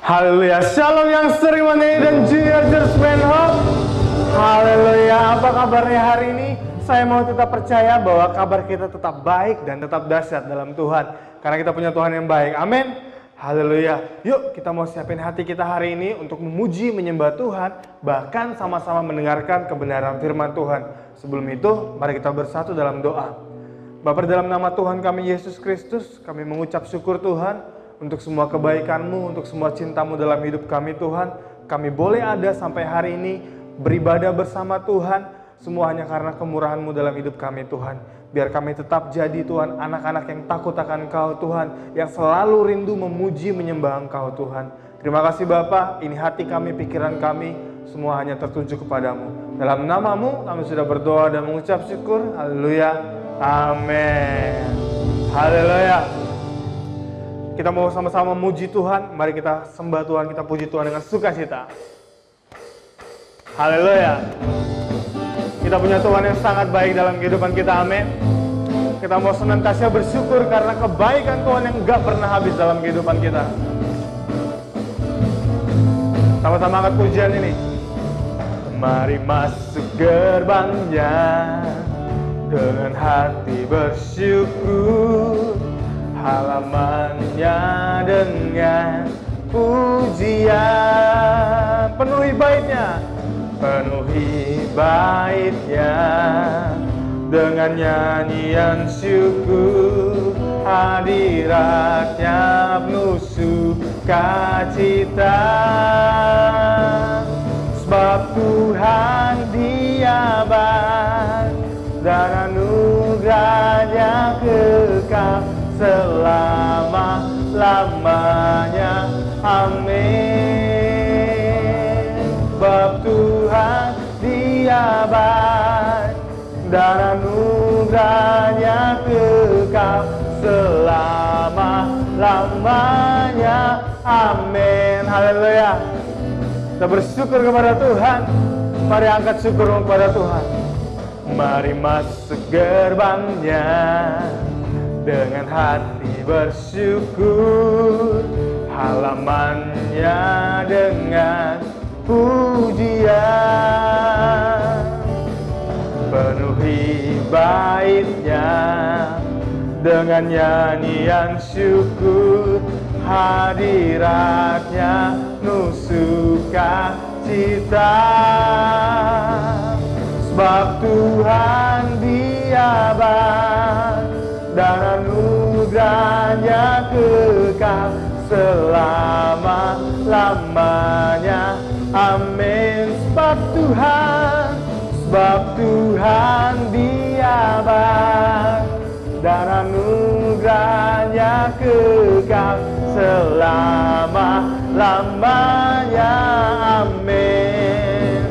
Haleluya, shalom yang sering menyanyi dan junior Churchman Hope. Haleluya, apa kabarnya hari ini? Saya mau tetap percaya bahwa kabar kita tetap baik dan tetap dahsyat dalam Tuhan. Karena kita punya Tuhan yang baik, amin. Haleluya, yuk kita mau siapin hati kita hari ini untuk memuji, menyembah Tuhan. Bahkan sama-sama mendengarkan kebenaran firman Tuhan. Sebelum itu, mari kita bersatu dalam doa. Bapa, dalam nama Tuhan kami Yesus Kristus, kami mengucap syukur Tuhan untuk semua kebaikan-Mu, untuk semua cinta-Mu dalam hidup kami Tuhan. Kami boleh ada sampai hari ini, beribadah bersama Tuhan, semua hanya karena kemurahan-Mu dalam hidup kami Tuhan. Biar kami tetap jadi Tuhan, anak-anak yang takut akan Engkau Tuhan, yang selalu rindu memuji, menyembah Engkau Tuhan. Terima kasih Bapa, ini hati kami, pikiran kami, semua hanya tertuju kepadamu. Dalam nama-Mu kami sudah berdoa dan mengucap syukur, haleluya, amin. Haleluya. Kita mau sama-sama memuji Tuhan, mari kita sembah Tuhan, kita puji Tuhan dengan sukacita. Haleluya. Kita punya Tuhan yang sangat baik dalam kehidupan kita, amin. Kita mau senantiasa bersyukur karena kebaikan Tuhan yang gak pernah habis dalam kehidupan kita. Sama-sama angkat pujian ini. Mari masuk gerbangnya dengan hati bersyukur, halamannya dengan pujian. Penuhi baitnya dengan nyanyian syukur, hadiratnya penuh sukacita. Sebab Tuhan Dia baik dan anugerahnya kekal selama-lamanya, amin. Sebab Tuhan Dia baik dan anugerahnya kekal selama-lamanya, amin. Haleluya. Kita bersyukur kepada Tuhan. Mari angkat syukur kepada Tuhan. Mari masuk gerbangnya dengan hati bersyukur, halamannya dengan pujian. Penuhi baitnya dengan nyanyian syukur, hadiratnya penuh sukacita. Sebab Tuhan Dia baik dan anugerahnya kekal selama-lamanya, amin. Sebab Tuhan Dia baik dan anugerahnya kekal selama-lamanya, amin.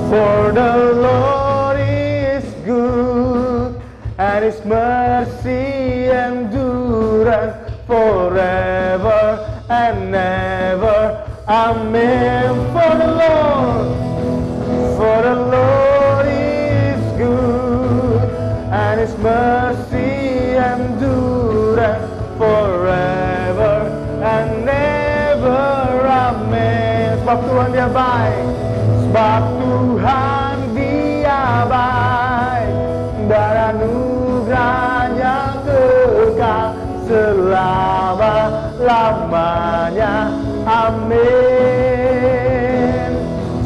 For the Lord is good and His mercy endureth forever and ever, amen. For the Lord is good and His mercy endureth forever and ever, amen. Sebab Tuhan Dia baik, sebab Tuhan Dia baik dan anugerahnya kekal selama-lamanya, amin.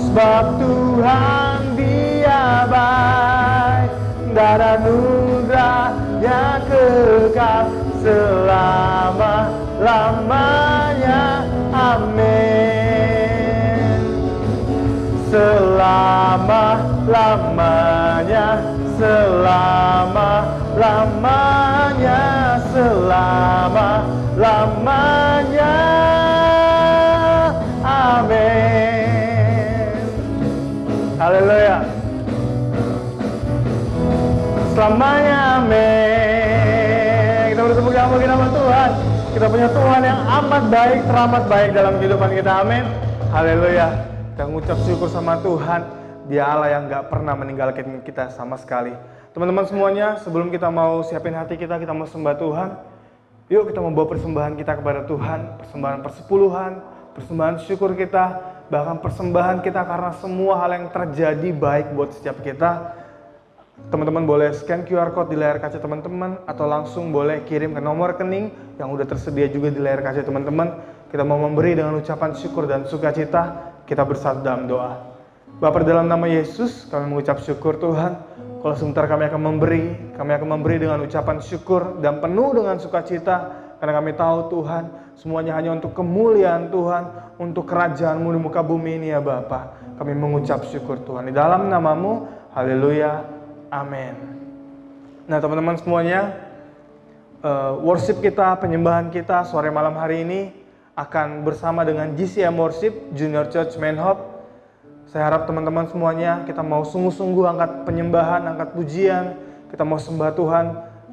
Sebab Tuhan Dia baik dan anugerahnya kekal selama-lamanya, amin. Selama-lamanya, selama-lamanya, selama-lamanya, amin. Haleluya. Selamanya, amin. Kita bertepuk tangan bagi nama Tuhan. Kita punya Tuhan yang amat baik, teramat baik dalam kehidupan kita, amin. Haleluya. Kita mengucap syukur sama Tuhan. Dia Allah yang gak pernah meninggalkan kita sama sekali. Teman-teman semuanya, sebelum kita mau siapin hati kita mau sembah Tuhan, Yuk kita membawa persembahan kita kepada Tuhan, persembahan persepuluhan, persembahan syukur kita, bahkan persembahan kita karena semua hal yang terjadi baik buat setiap kita. Teman-teman boleh scan QR code di layar kaca teman-teman, atau langsung boleh kirim ke nomor rekening yang udah tersedia juga di layar kaca teman-teman. Kita mau memberi dengan ucapan syukur dan sukacita, kita bersatu dalam doa. Bapa, dalam nama Yesus kami mengucap syukur Tuhan. Kalau sebentar kami akan memberi dengan ucapan syukur dan penuh dengan sukacita. Karena kami tahu Tuhan, semuanya hanya untuk kemuliaan Tuhan, untuk kerajaan-Mu di muka bumi ini ya Bapa. Kami mengucap syukur Tuhan. Di dalam nama-Mu, haleluya, amin. Nah teman-teman semuanya, worship kita, penyembahan kita sore malam hari ini akan bersama dengan GCM Worship, Junior Church Main Hub. Saya harap teman-teman semuanya kita mau sungguh-sungguh angkat penyembahan, angkat pujian. Kita mau sembah Tuhan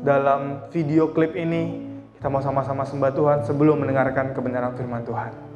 dalam video klip ini. Kita mau sama-sama sembah Tuhan sebelum mendengarkan kebenaran firman Tuhan.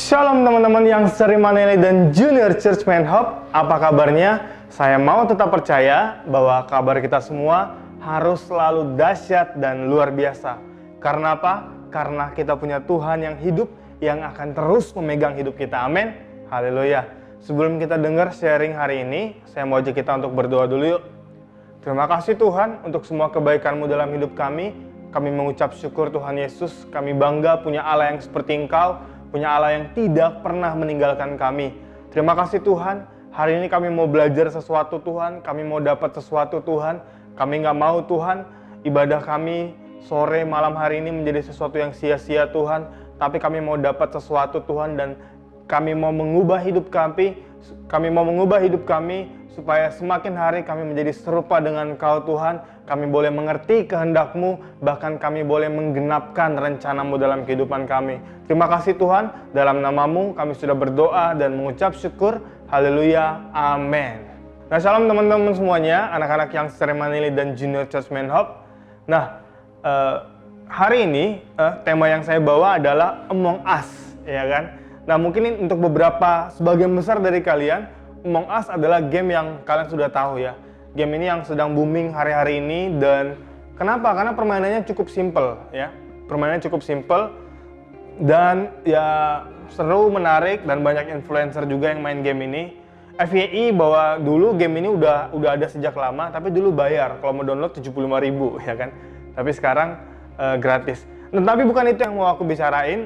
Shalom teman-teman yang Sri Maneli dan Junior Church Man Hope. Apa kabarnya? Saya mau tetap percaya bahwa kabar kita semua harus selalu dahsyat dan luar biasa. Karena apa? Karena kita punya Tuhan yang hidup, yang akan terus memegang hidup kita. Amin. Haleluya. Sebelum kita dengar sharing hari ini, saya mau ajak kita untuk berdoa dulu yuk. Terima kasih Tuhan untuk semua kebaikan-Mu dalam hidup kami. Kami mengucap syukur Tuhan Yesus. Kami bangga punya Allah yang seperti Engkau, punya Allah yang tidak pernah meninggalkan kami. Terima kasih Tuhan. Hari ini kami mau belajar sesuatu Tuhan. Kami mau dapat sesuatu Tuhan. Kami nggak mau Tuhan ibadah kami sore malam hari ini menjadi sesuatu yang sia-sia Tuhan. Tapi kami mau dapat sesuatu Tuhan, dan kami mau mengubah hidup kami. Kami mau mengubah hidup kami supaya semakin hari kami menjadi serupa dengan Kau Tuhan. Kami boleh mengerti kehendak-Mu, bahkan kami boleh menggenapkan rencana-Mu dalam kehidupan kami. Terima kasih Tuhan, dalam nama-Mu kami sudah berdoa dan mengucap syukur. Haleluya, amin. Nah, shalom teman-teman semuanya, anak-anak yang Sri Maneli dan Junior Church Man Hope. Nah, hari ini tema yang saya bawa adalah Among Us, ya kan? Nah, mungkin ini untuk sebagian besar dari kalian, Among Us adalah game yang kalian sudah tahu ya. Game ini yang sedang booming hari-hari ini, dan kenapa? Karena permainannya cukup simple ya. Permainannya cukup simple dan ya seru, menarik, dan banyak influencer juga yang main game ini. FYI bahwa dulu game ini udah ada sejak lama, tapi dulu bayar. Kalau mau download 75.000 ya kan. Tapi sekarang gratis. Nah, tapi bukan itu yang mau aku bicarain.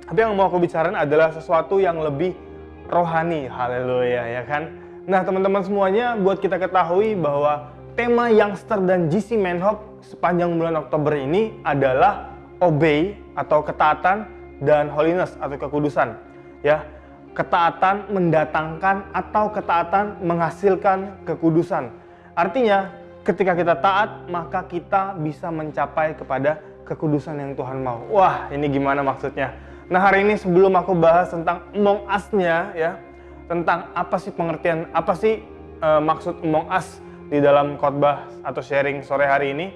Tapi yang mau aku bicarain adalah sesuatu yang lebih rohani. Haleluya ya kan. Nah teman-teman semuanya, buat kita ketahui bahwa tema Youngster dan GC Man Hope sepanjang bulan Oktober ini adalah obey atau ketaatan dan holiness atau kekudusan. Ya, ketaatan mendatangkan atau ketaatan menghasilkan kekudusan. Artinya ketika kita taat, maka kita bisa mencapai kepada kekudusan yang Tuhan mau. Wah, ini gimana maksudnya? Nah, hari ini sebelum aku bahas tentang Among Us-nya ya, tentang apa sih pengertian, apa sih maksud Among Us di dalam khotbah atau sharing sore hari ini.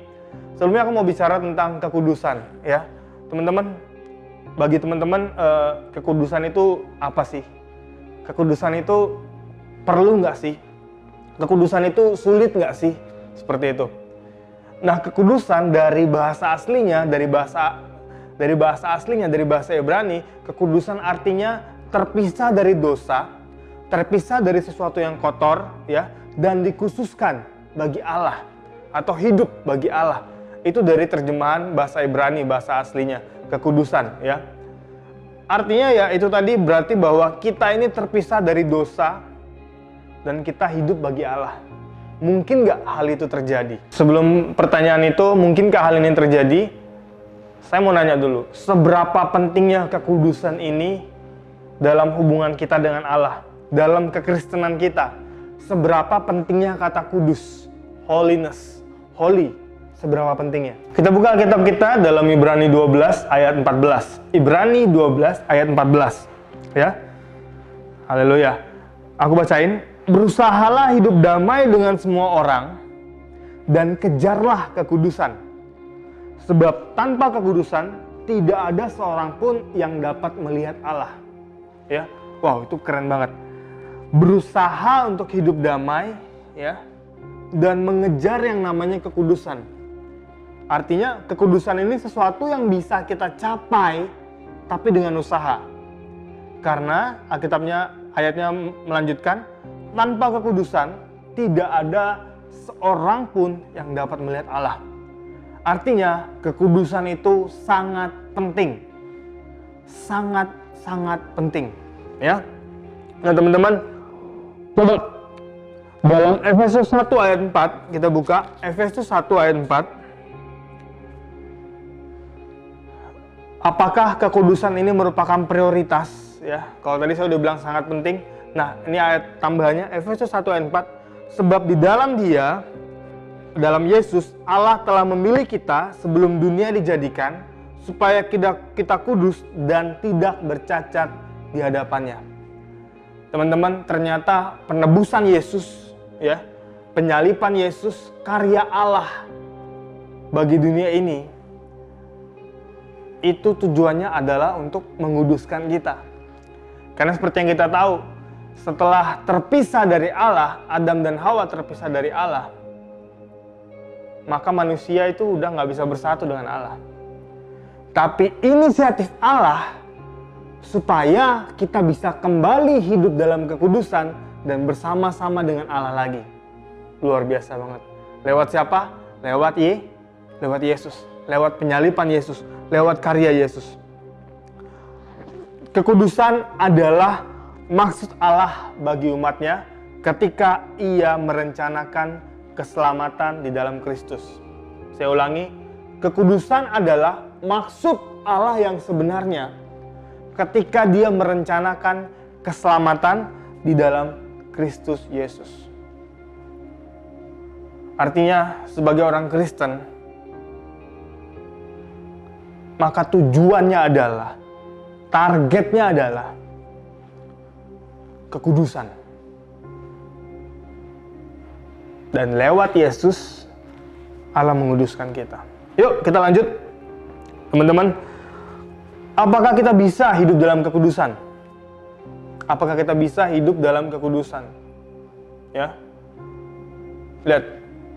Sebelumnya aku mau bicara tentang kekudusan ya. Teman-teman, bagi teman-teman kekudusan itu apa sih? Kekudusan itu perlu nggak sih? Kekudusan itu sulit nggak sih? Seperti itu. Nah, kekudusan dari bahasa aslinya, dari bahasa Ibrani, kekudusan artinya terpisah dari dosa, terpisah dari sesuatu yang kotor ya, dan dikhususkan bagi Allah atau hidup bagi Allah. Itu dari terjemahan bahasa Ibrani, bahasa aslinya, kekudusan ya. Artinya ya itu tadi, berarti bahwa kita ini terpisah dari dosa dan kita hidup bagi Allah. Mungkin nggak hal itu terjadi? Sebelum pertanyaan itu, mungkinkah hal ini terjadi? Saya mau nanya dulu, seberapa pentingnya kekudusan ini dalam hubungan kita dengan Allah? Dalam kekristenan kita, seberapa pentingnya kata kudus, holiness, holy, seberapa pentingnya? Kita buka Alkitab kita dalam Ibrani 12 ayat 14. Ibrani 12 ayat 14. Ya. Haleluya. Aku bacain. Berusahalah hidup damai dengan semua orang dan kejarlah kekudusan. Sebab tanpa kekudusan tidak ada seorang pun yang dapat melihat Allah. Ya. Wow, itu keren banget. Berusaha untuk hidup damai ya, dan mengejar yang namanya kekudusan. Artinya kekudusan ini sesuatu yang bisa kita capai tapi dengan usaha. Karena Alkitabnya ayatnya melanjutkan, tanpa kekudusan tidak ada seorang pun yang dapat melihat Allah. Artinya kekudusan itu sangat penting. Sangat penting ya. Nah teman-teman, coba dalam Efesus 1 ayat 4, kita buka Efesus 1 ayat 4. Apakah kekudusan ini merupakan prioritas ya? Kalau tadi saya udah bilang sangat penting. Nah, ini ayat tambahannya Efesus 1 ayat 4. Sebab di dalam Dia, dalam Yesus, Allah telah memilih kita sebelum dunia dijadikan supaya kita kudus dan tidak bercacat di hadapannya. Teman-teman, ternyata penebusan Yesus ya, penyalipan Yesus, karya Allah bagi dunia ini, itu tujuannya adalah untuk menguduskan kita. Karena seperti yang kita tahu, setelah terpisah dari Allah, Adam dan Hawa terpisah dari Allah, maka manusia itu udah nggak bisa bersatu dengan Allah. Tapi inisiatif Allah supaya kita bisa kembali hidup dalam kekudusan dan bersama-sama dengan Allah lagi. Luar biasa banget. Lewat siapa? Lewat Yesus. Lewat penyalipan Yesus. Lewat karya Yesus. Kekudusan adalah maksud Allah bagi umatnya ketika ia merencanakan keselamatan di dalam Kristus. Saya ulangi, kekudusan adalah maksud Allah yang sebenarnya ketika dia merencanakan keselamatan di dalam Kristus Yesus. Artinya sebagai orang Kristen, maka tujuannya adalah, targetnya adalah kekudusan. Dan lewat Yesus, Allah menguduskan kita. Yuk kita lanjut. Teman-teman, apakah kita bisa hidup dalam kekudusan? Apakah kita bisa hidup dalam kekudusan? Ya. Lihat,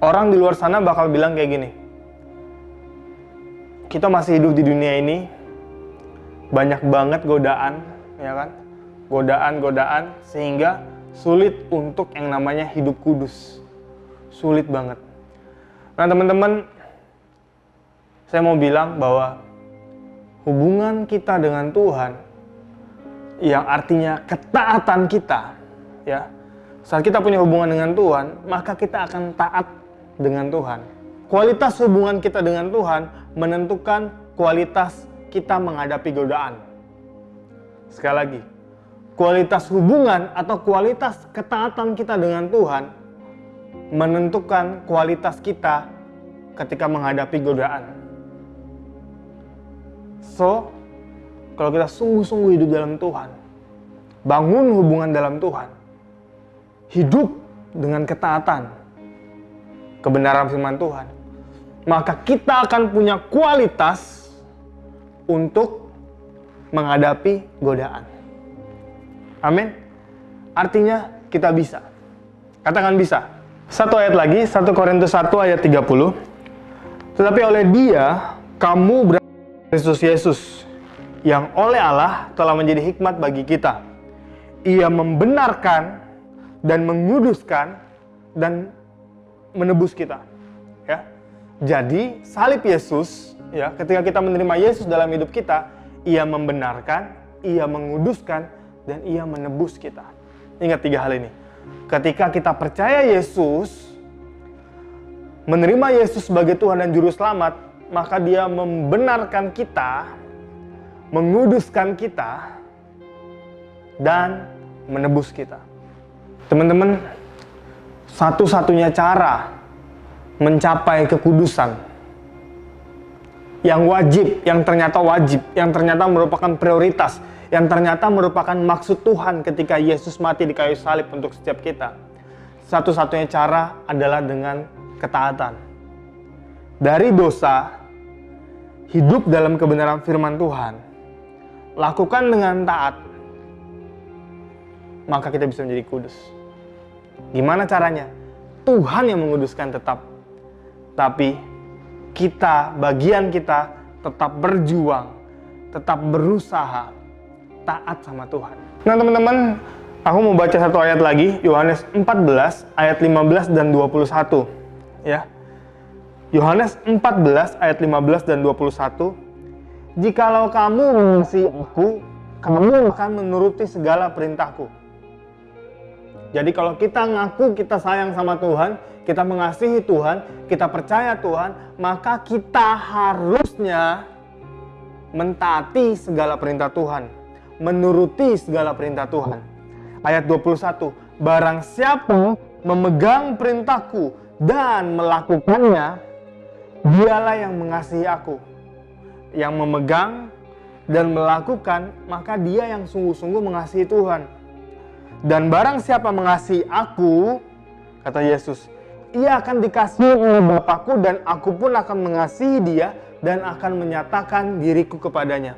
orang di luar sana bakal bilang kayak gini. Kita masih hidup di dunia ini, banyak banget godaan, ya kan? Godaan-godaan sehingga sulit untuk yang namanya hidup kudus. Sulit banget. Nah, teman-teman, saya mau bilang bahwa hubungan kita dengan Tuhan, yang artinya ketaatan kita, ya. Saat kita punya hubungan dengan Tuhan, maka kita akan taat dengan Tuhan. Kualitas hubungan kita dengan Tuhan menentukan kualitas kita menghadapi godaan. Sekali lagi, kualitas hubungan atau kualitas ketaatan kita dengan Tuhan menentukan kualitas kita ketika menghadapi godaan. So, kalau kita sungguh-sungguh hidup dalam Tuhan, bangun hubungan dalam Tuhan, hidup dengan ketaatan, kebenaran firman Tuhan, maka kita akan punya kualitas untuk menghadapi godaan. Amin. Artinya kita bisa. Katakan bisa. Satu ayat lagi, 1 Korintus 1 ayat 30. Tetapi oleh Dia, kamu berada di Kristus Yesus, yang oleh Allah telah menjadi hikmat bagi kita. Ia membenarkan dan menguduskan dan menebus kita. Ya. Jadi salib Yesus, ya, ketika kita menerima Yesus dalam hidup kita, Ia membenarkan, Ia menguduskan, dan Ia menebus kita. Ingat 3 hal ini. Ketika kita percaya Yesus, menerima Yesus sebagai Tuhan dan Juru Selamat, maka Dia membenarkan kita, menguduskan kita, dan menebus kita. Teman-teman, satu-satunya cara mencapai kekudusan yang wajib, yang ternyata merupakan prioritas, yang ternyata merupakan maksud Tuhan ketika Yesus mati di kayu salib untuk setiap kita. Satu-satunya cara adalah dengan ketaatan. Dari dosa, hidup dalam kebenaran firman Tuhan, lakukan dengan taat, maka kita bisa menjadi kudus. Gimana caranya? Tuhan yang menguduskan tetap. Tapi kita, bagian kita tetap berjuang, tetap berusaha taat sama Tuhan. Nah teman-teman, aku mau baca satu ayat lagi, Yohanes 14 ayat 15 dan 21. Ya. Yohanes 14 ayat 15 dan 21. Jikalau kamu mengasihi aku, kamu akan menuruti segala perintahku. Jadi kalau kita ngaku kita sayang sama Tuhan, kita mengasihi Tuhan, kita percaya Tuhan, maka kita harusnya mentaati segala perintah Tuhan, menuruti segala perintah Tuhan. Ayat 21, barang siapa memegang perintahku dan melakukannya, dialah yang mengasihi aku. Yang memegang dan melakukan, maka dia yang sungguh-sungguh mengasihi Tuhan. Dan barang siapa mengasihi aku, kata Yesus, ia akan dikasihi oleh Bapakku, dan aku pun akan mengasihi dia dan akan menyatakan diriku kepadanya.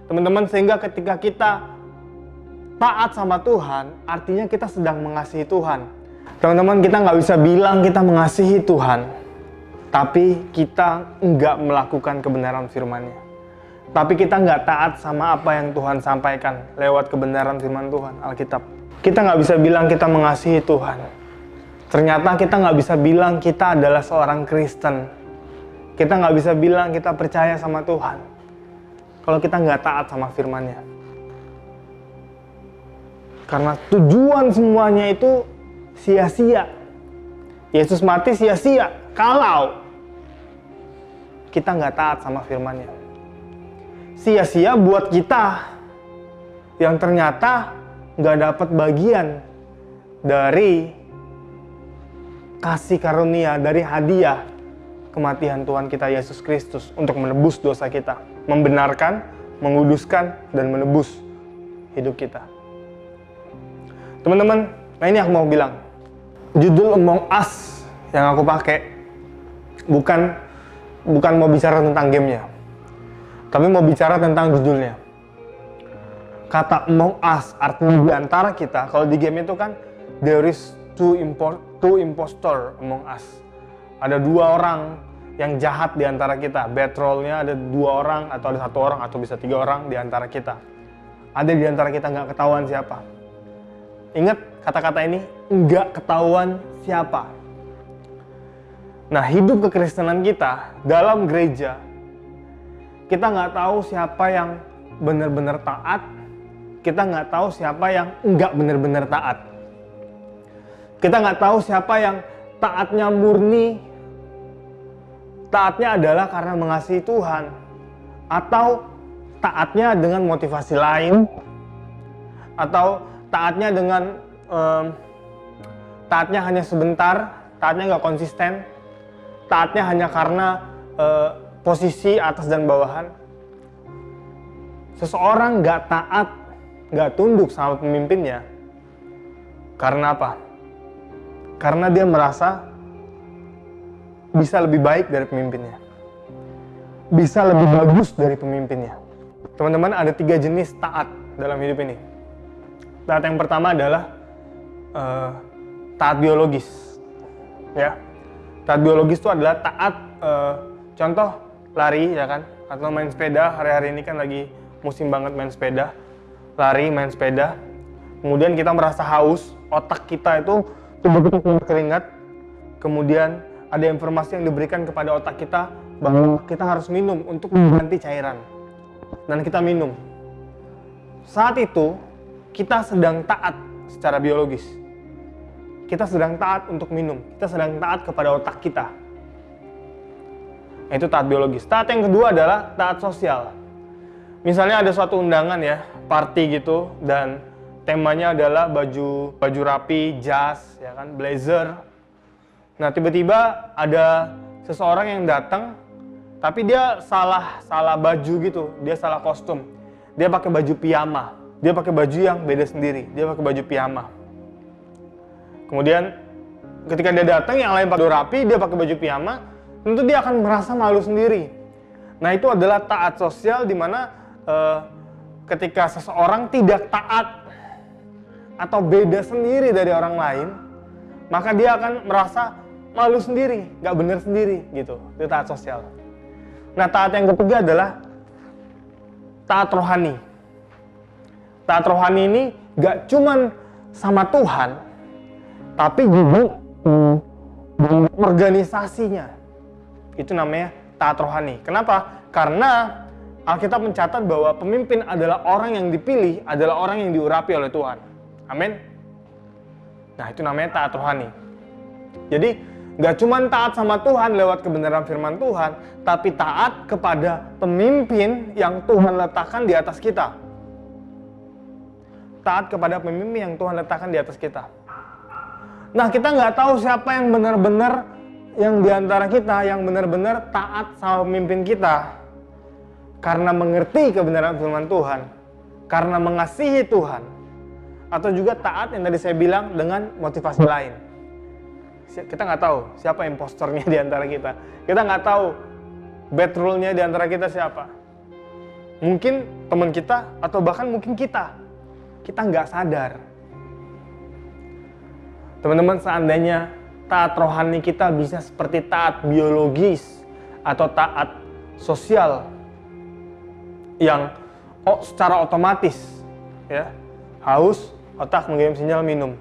Teman-teman, sehingga ketika kita taat sama Tuhan, artinya kita sedang mengasihi Tuhan. Teman-teman, kita nggak bisa bilang kita mengasihi Tuhan, tapi kita nggak melakukan kebenaran firman-Nya. Tapi kita nggak taat sama apa yang Tuhan sampaikan lewat kebenaran firman Tuhan, Alkitab. Kita nggak bisa bilang kita mengasihi Tuhan. Ternyata kita nggak bisa bilang kita adalah seorang Kristen. Kita nggak bisa bilang kita percaya sama Tuhan kalau kita nggak taat sama firman-Nya. Karena tujuan semuanya itu sia-sia. Yesus mati sia-sia kalau kita nggak taat sama firman-Nya. Sia-sia buat kita yang ternyata nggak dapat bagian dari kasih karunia, dari hadiah kematian Tuhan kita Yesus Kristus untuk menebus dosa kita, membenarkan, menguduskan, dan menebus hidup kita. Teman-teman, nah ini aku mau bilang, judul Among Us yang aku pakai bukan mau bicara tentang gamenya, tapi mau bicara tentang judulnya. Kata Among Us artinya di antara kita. Kalau di game itu kan there is two impostor among us. Ada dua orang yang jahat di antara kita. Bad role-nya ada dua orang, atau ada satu orang, atau bisa tiga orang di antara kita. Ada di antara kita nggak ketahuan siapa. Ingat kata-kata ini, nggak ketahuan siapa. Nah, hidup kekristenan kita dalam gereja, kita nggak tahu siapa yang benar-benar taat, kita nggak tahu siapa yang nggak benar-benar taat. Kita nggak tahu siapa yang taatnya murni, taatnya adalah karena mengasihi Tuhan, atau taatnya dengan motivasi lain, atau taatnya dengan taatnya hanya sebentar, taatnya nggak konsisten, taatnya hanya karena posisi atas dan bawahan. Seseorang nggak taat, nggak tunduk sama pemimpinnya, karena apa? Karena dia merasa bisa lebih baik dari pemimpinnya, bisa lebih bagus dari pemimpinnya. Teman-teman, ada 3 jenis taat dalam hidup ini. Taat yang pertama adalah taat biologis, ya. Taat biologis itu adalah taat, contoh lari, ya kan, atau main sepeda. Hari-hari ini kan lagi musim banget main sepeda, lari, main sepeda. Kemudian kita merasa haus, otak kita itu tubuh kita keluar keringat. Kemudian ada informasi yang diberikan kepada otak kita bahwa kita harus minum untuk mengganti cairan, dan kita minum. Saat itu kita sedang taat secara biologis. Kita sedang taat untuk minum. Kita sedang taat kepada otak kita. Itu taat biologis. Taat yang kedua adalah taat sosial. Misalnya ada suatu undangan, ya, party gitu, dan temanya adalah baju rapi, jas, ya kan, blazer. Nah, tiba-tiba ada seseorang yang datang, tapi dia salah baju gitu, dia salah kostum. Dia pakai baju piyama. Dia pakai baju yang beda sendiri. Dia pakai baju piyama. Kemudian ketika dia datang, yang lain pakai rapi, dia pakai baju piyama, tentu dia akan merasa malu sendiri. Nah, itu adalah taat sosial, di mana ketika seseorang tidak taat atau beda sendiri dari orang lain, maka dia akan merasa malu sendiri, nggak benar sendiri, gitu. Itu taat sosial. Nah, taat yang ketiga adalah taat rohani. Taat rohani ini gak cuman sama Tuhan, tapi juga dengan organisasinya. Itu namanya taat rohani. Kenapa? Karena Alkitab mencatat bahwa pemimpin adalah orang yang dipilih, adalah orang yang diurapi oleh Tuhan. Amin. Nah, itu namanya taat rohani. Jadi, gak cuman taat sama Tuhan lewat kebenaran firman Tuhan, tapi taat kepada pemimpin yang Tuhan letakkan di atas kita. Taat kepada pemimpin yang Tuhan letakkan di atas kita. Nah, kita nggak tahu siapa yang benar-benar, yang diantara kita yang benar-benar taat sama pemimpin kita karena mengerti kebenaran firman Tuhan, karena mengasihi Tuhan, atau juga taat yang tadi saya bilang dengan motivasi lain. Kita nggak tahu siapa impostornya di antara kita. Kita nggak tahu bad role-nya di antara kita siapa. Mungkin teman kita, atau bahkan mungkin kita kita nggak sadar. Teman-teman, seandainya taat rohani kita bisa seperti taat biologis atau taat sosial yang secara otomatis, ya, haus, otak mengirim sinyal minum.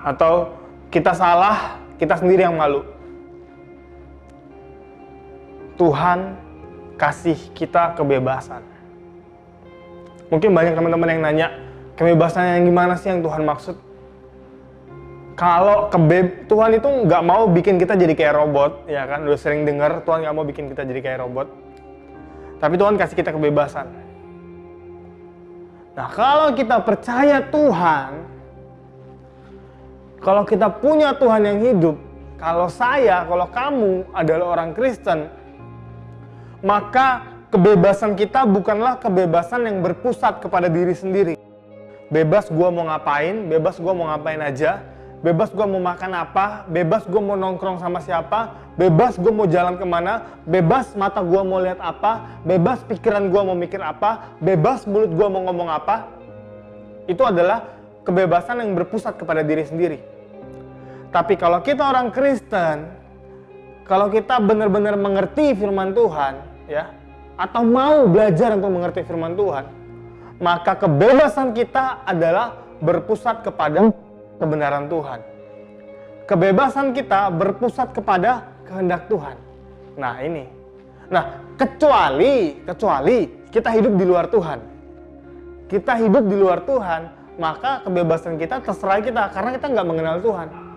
Atau kita salah, kita sendiri yang malu. Tuhan kasih kita kebebasan. Mungkin banyak teman-teman yang nanya, kebebasan yang gimana sih yang Tuhan maksud? Kalau Tuhan itu nggak mau bikin kita jadi kayak robot, ya kan? Udah sering dengar Tuhan nggak mau bikin kita jadi kayak robot. Tapi Tuhan kasih kita kebebasan. Nah, kalau kita percaya Tuhan, kalau kita punya Tuhan yang hidup, kalau kamu adalah orang Kristen, maka kebebasan kita bukanlah kebebasan yang berpusat kepada diri sendiri. Bebas gue mau ngapain, bebas gue mau ngapain aja, bebas gue mau makan apa, bebas gue mau nongkrong sama siapa, bebas gue mau jalan kemana, bebas mata gue mau lihat apa, bebas pikiran gue mau mikir apa, bebas mulut gue mau ngomong apa. Itu adalah kebebasan yang berpusat kepada diri sendiri. Tapi kalau kita orang Kristen, kalau kita benar-benar mengerti firman Tuhan, ya, atau mau belajar untuk mengerti firman Tuhan, maka kebebasan kita adalah berpusat kepada kebenaran Tuhan. Kebebasan kita berpusat kepada kehendak Tuhan. Nah, ini. Nah, kecuali kita hidup di luar Tuhan. Kita hidup di luar Tuhan, maka kebebasan kita terserah kita karena kita nggak mengenal Tuhan.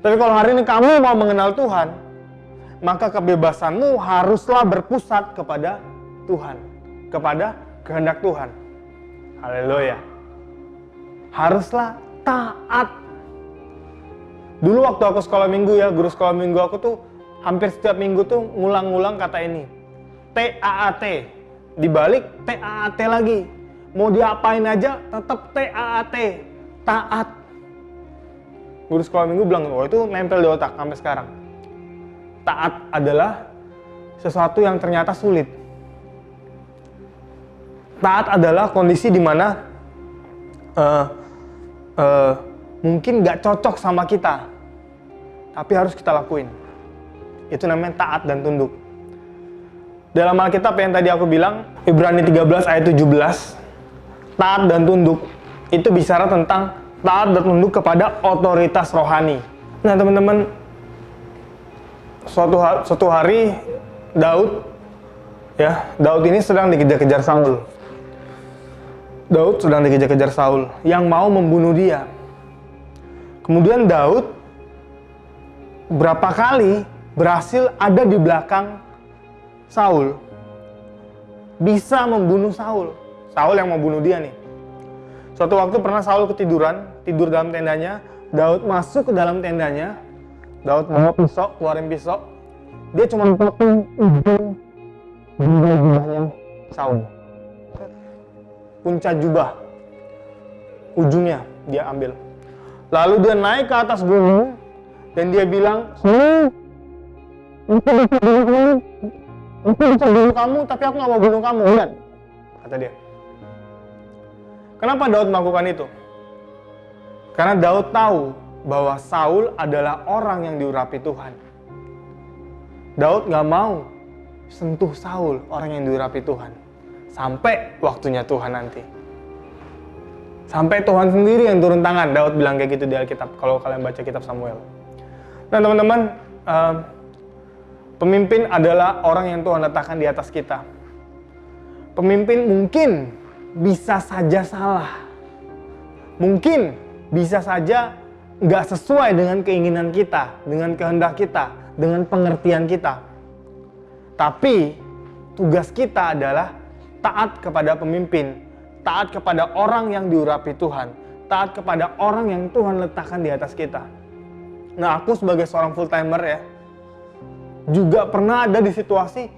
Tapi kalau hari ini kamu mau mengenal Tuhan, maka kebebasanmu haruslah berpusat kepada Tuhan, kepada kehendak Tuhan. Haleluya. Haruslah taat. Dulu waktu aku sekolah minggu, ya, guru sekolah minggu aku tuh hampir setiap minggu tuh ngulang-ngulang kata ini. TAAT. Dibalik TAAT lagi. Mau diapain aja tetap TAAT. Taat. Guru sekolah minggu bilang, oh itu nempel di otak sampai sekarang. Taat adalah sesuatu yang ternyata sulit. Taat adalah kondisi di mana mungkin gak cocok sama kita, tapi harus kita lakuin. Itu namanya taat dan tunduk. Dalam Alkitab yang tadi aku bilang, Ibrani 13 ayat 17, taat dan tunduk itu bicara tentang taat dan tunduk kepada otoritas rohani. Nah, teman-teman, suatu hari Daud ini sedang dikejar-kejar Saul. Daud sedang dikejar-kejar Saul yang mau membunuh dia. Kemudian Daud berapa kali berhasil ada di belakang Saul, bisa membunuh Saul. Saul yang mau bunuh dia nih. Suatu waktu pernah Saul ketiduran, tidur dalam tendanya. Daud masuk ke dalam tendanya. Daud bawa pisau, keluarin pisau. Dia cuma potong ujung jubahnya Saul. Punca jubah, ujungnya dia ambil. Lalu dia naik ke atas gunung dan dia bilang, aku bisa bunuh kamu, tapi aku nggak mau bunuh kamu, kan? Kata dia. Kenapa Daud melakukan itu? Karena Daud tahu bahwa Saul adalah orang yang diurapi Tuhan. Daud nggak mau sentuh Saul, orang yang diurapi Tuhan, sampai waktunya Tuhan nanti. Sampai Tuhan sendiri yang turun tangan. Daud bilang kayak gitu di Alkitab, kalau kalian baca kitab Samuel. Nah, teman-teman, pemimpin adalah orang yang Tuhan letakkan di atas kita. Pemimpin mungkin bisa saja salah. Mungkin bisa saja nggak sesuai dengan keinginan kita, dengan kehendak kita, dengan pengertian kita. Tapi tugas kita adalah taat kepada pemimpin, taat kepada orang yang diurapi Tuhan, taat kepada orang yang Tuhan letakkan di atas kita. Nah, aku sebagai seorang full timer, ya, juga pernah ada di situasi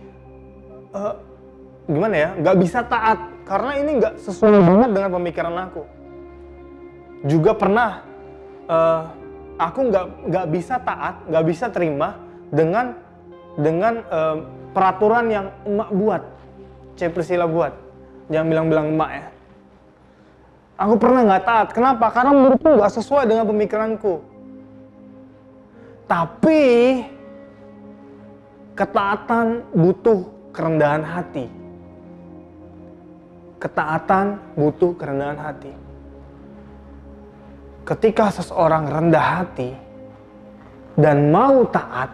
gimana ya, nggak bisa taat karena ini nggak sesuai banget dengan pemikiran aku. Juga pernah aku nggak bisa taat, nggak bisa terima dengan peraturan yang emak buat, C. Priscilla buat. Jangan bilang-bilang emak ya. Aku pernah nggak taat. Kenapa? Karena menurutku nggak sesuai dengan pemikiranku. Tapi ketaatan butuh kerendahan hati. Ketaatan butuh kerendahan hati. Ketika seseorang rendah hati dan mau taat,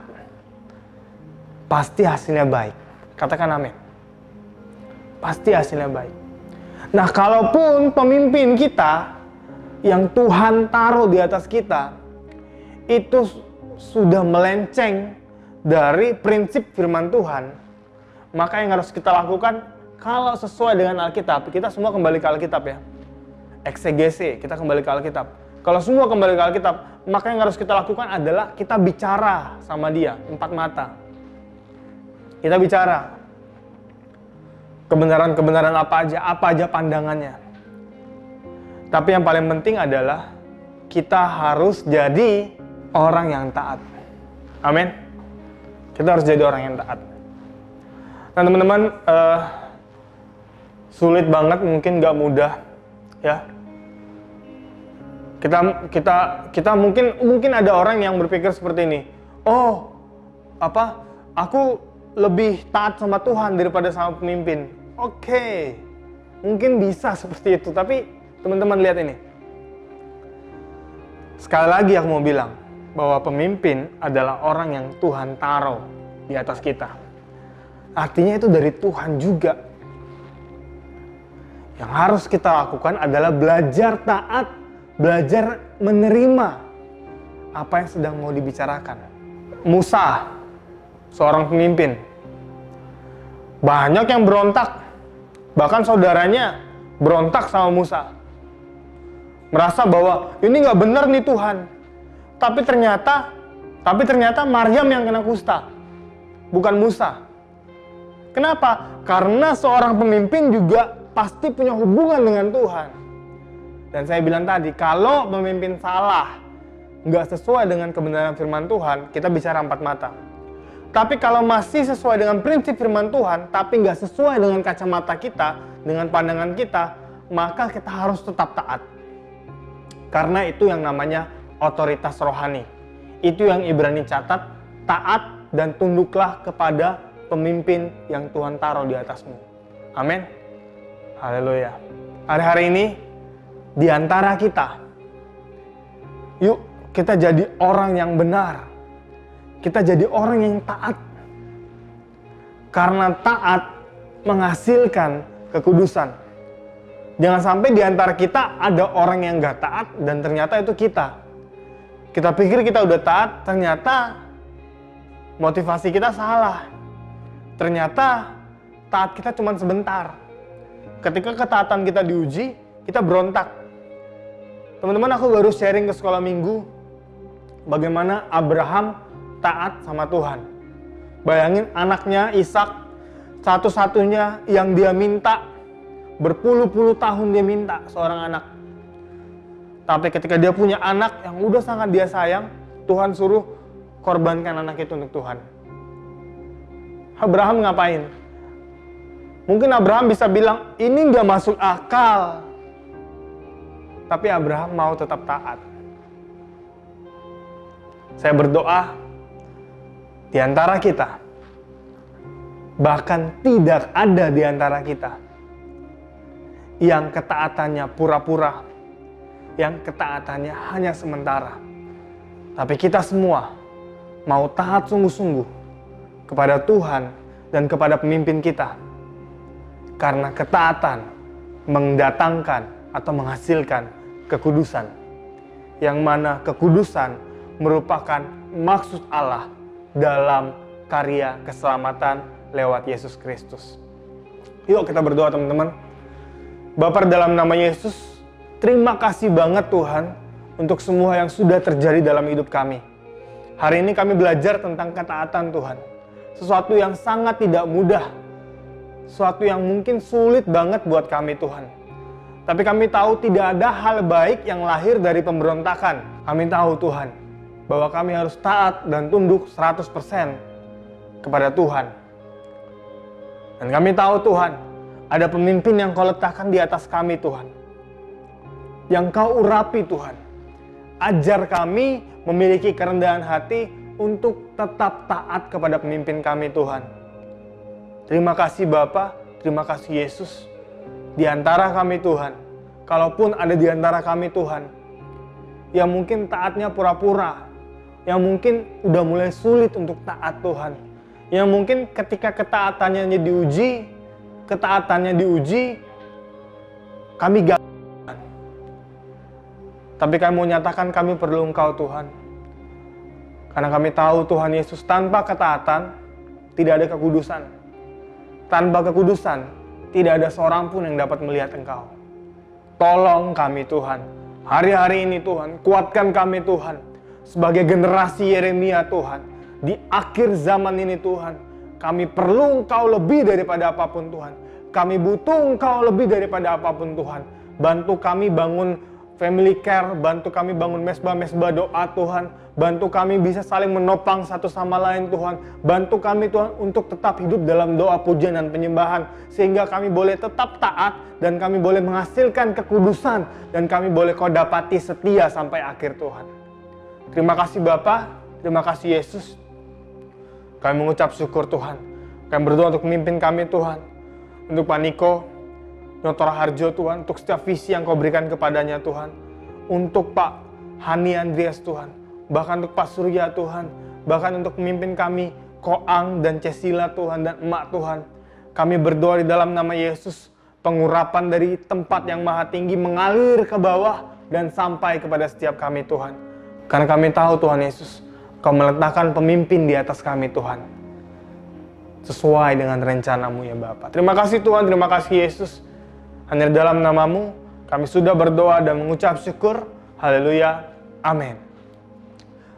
pasti hasilnya baik. Katakan amin. Pasti hasilnya baik. Nah, kalaupun pemimpin kita yang Tuhan taruh di atas kita itu sudah melenceng dari prinsip firman Tuhan, maka yang harus kita lakukan, kalau sesuai dengan Alkitab, kita semua kembali ke Alkitab ya. Eksegese, kita kembali ke Alkitab. Kalau semua kembali ke Alkitab, maka yang harus kita lakukan adalah kita bicara sama dia, 4 mata. Kita bicara kebenaran-kebenaran apa aja pandangannya. Tapi yang paling penting adalah kita harus jadi orang yang taat. Amin. Kita harus jadi orang yang taat. Nah teman-teman, sulit banget, mungkin gak mudah ya. Kita mungkin ada orang yang berpikir seperti ini. Oh, aku lebih taat sama Tuhan daripada sama pemimpin. Oke, mungkin bisa seperti itu. Tapi teman-teman lihat ini. Sekali lagi aku mau bilang bahwa pemimpin adalah orang yang Tuhan taruh di atas kita. Artinya itu dari Tuhan juga. Yang harus kita lakukan adalah belajar taat, belajar menerima apa yang sedang mau dibicarakan. Musa, seorang pemimpin, banyak yang berontak, bahkan saudaranya berontak sama Musa, merasa bahwa ini nggak benar nih Tuhan. Tapi ternyata Maryam yang kena kusta, bukan Musa. Kenapa? Karena seorang pemimpin juga pasti punya hubungan dengan Tuhan. Dan saya bilang tadi, kalau pemimpin salah, nggak sesuai dengan kebenaran firman Tuhan, kita bicara 4 mata. Tapi kalau masih sesuai dengan prinsip firman Tuhan, tapi nggak sesuai dengan kacamata kita, dengan pandangan kita, maka kita harus tetap taat. Karena itu yang namanya otoritas rohani. Itu yang Ibrani catat, taat dan tunduklah kepada pemimpin yang Tuhan taruh di atasmu. Amin. Haleluya. Hari-hari ini, di antara kita, yuk kita jadi orang yang benar. Kita jadi orang yang taat. Karena taat menghasilkan kekudusan. Jangan sampai di antara kita ada orang yang gak taat dan ternyata itu kita. Kita pikir kita udah taat, ternyata motivasi kita salah. Ternyata taat kita cuma sebentar. Ketika ketaatan kita diuji, kita berontak. Teman-teman, aku baru sharing ke sekolah minggu bagaimana Abraham taat sama Tuhan. Bayangin anaknya Ishak, satu-satunya yang dia minta, berpuluh-puluh tahun dia minta seorang anak. Tapi ketika dia punya anak yang udah sangat dia sayang, Tuhan suruh korbankan anak itu untuk Tuhan. Abraham ngapain? Mungkin Abraham bisa bilang, ini gak masuk akal. Tapi Abraham mau tetap taat. Saya berdoa, di antara kita, bahkan tidak ada di antara kita, yang ketaatannya pura-pura, yang ketaatannya hanya sementara. Tapi kita semua mau taat sungguh-sungguh kepada Tuhan dan kepada pemimpin kita. Karena ketaatan mendatangkan atau menghasilkan kekudusan. Yang mana kekudusan merupakan maksud Allah dalam karya keselamatan lewat Yesus Kristus. Yuk kita berdoa teman-teman. Bapa dalam nama Yesus, terima kasih banget Tuhan untuk semua yang sudah terjadi dalam hidup kami. Hari ini kami belajar tentang ketaatan Tuhan. Sesuatu yang sangat tidak mudah. Sesuatu yang mungkin sulit banget buat kami Tuhan. Tapi kami tahu tidak ada hal baik yang lahir dari pemberontakan. Kami tahu Tuhan, bahwa kami harus taat dan tunduk 100% kepada Tuhan. Dan kami tahu Tuhan, Ada pemimpin yang Kau letakkan di atas kami Tuhan, yang Kau urapi Tuhan. Ajar kami memiliki kerendahan hati untuk tetap taat kepada pemimpin kami Tuhan. Terima kasih Bapa, terima kasih Yesus. Di antara kami Tuhan, kalaupun ada di antara kami Tuhan, yang mungkin taatnya pura-pura, yang mungkin udah mulai sulit untuk taat Tuhan, yang mungkin ketika ketaatannya diuji, kami gagal. Tapi kami mau nyatakan kami perlu Engkau Tuhan. Karena kami tahu Tuhan Yesus, tanpa ketaatan tidak ada kekudusan. Tanpa kekudusan tidak ada seorang pun yang dapat melihat Engkau. Tolong kami Tuhan. Hari-hari ini Tuhan, kuatkan kami Tuhan. Sebagai generasi Yeremia Tuhan. Di akhir zaman ini Tuhan, kami perlu Engkau lebih daripada apapun Tuhan. Kami butuh Engkau lebih daripada apapun Tuhan. Bantu kami bangun family care, bantu kami bangun mesbah-mesbah doa Tuhan. Bantu kami bisa saling menopang satu sama lain Tuhan. Bantu kami Tuhan untuk tetap hidup dalam doa pujian dan penyembahan. Sehingga kami boleh tetap taat dan kami boleh menghasilkan kekudusan. Dan kami boleh Kau dapati setia sampai akhir Tuhan. Terima kasih Bapa, terima kasih Yesus. Kami mengucap syukur Tuhan. Kami berdoa untuk pemimpin kami Tuhan. Untuk Pak Niko, Dr. Harjo Tuhan, untuk setiap visi yang Kau berikan kepadanya Tuhan. Untuk Pak Hani Andreas Tuhan, bahkan untuk Pak Surya Tuhan, bahkan untuk pemimpin kami, Koang dan Cesila Tuhan dan Emak Tuhan. Kami berdoa di dalam nama Yesus, pengurapan dari tempat yang maha tinggi mengalir ke bawah dan sampai kepada setiap kami Tuhan. Karena kami tahu Tuhan Yesus, Kau meletakkan pemimpin di atas kami Tuhan. Sesuai dengan rencana-Mu ya Bapa. Terima kasih Tuhan, terima kasih Yesus. Hanya dalam nama-Mu kami sudah berdoa dan mengucap syukur. Haleluya. Amin.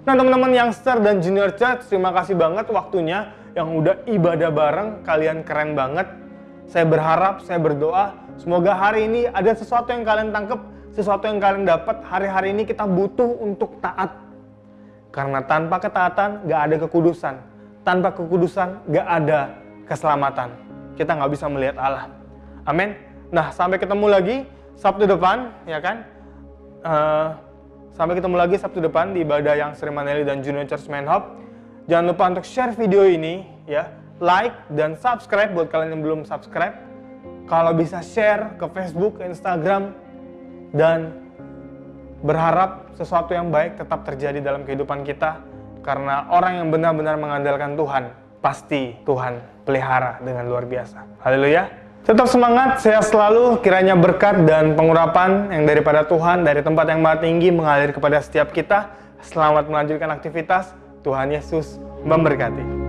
Nah teman-teman youngster dan junior church, terima kasih banget waktunya yang udah ibadah bareng. Kalian keren banget. Saya berharap, saya berdoa, semoga hari ini ada sesuatu yang kalian tangkap, sesuatu yang kalian dapat. Hari-hari ini kita butuh untuk taat. Karena tanpa ketaatan gak ada kekudusan. Tanpa kekudusan gak ada keselamatan. Kita gak bisa melihat Allah. Amin. Nah, sampai ketemu lagi Sabtu depan, ya kan? Sampai ketemu lagi Sabtu depan di ibadah yang Sri Maneli dan Junior Church Manhop. Jangan lupa untuk share video ini, ya, like dan subscribe buat kalian yang belum subscribe. Kalau bisa share ke Facebook, ke Instagram, dan berharap sesuatu yang baik tetap terjadi dalam kehidupan kita. Karena orang yang benar-benar mengandalkan Tuhan, pasti Tuhan pelihara dengan luar biasa. Haleluya. Tetap semangat, sehat selalu. Kiranya berkat dan pengurapan yang daripada Tuhan, dari tempat yang maha tinggi mengalir kepada setiap kita. Selamat melanjutkan aktivitas. Tuhan Yesus memberkati.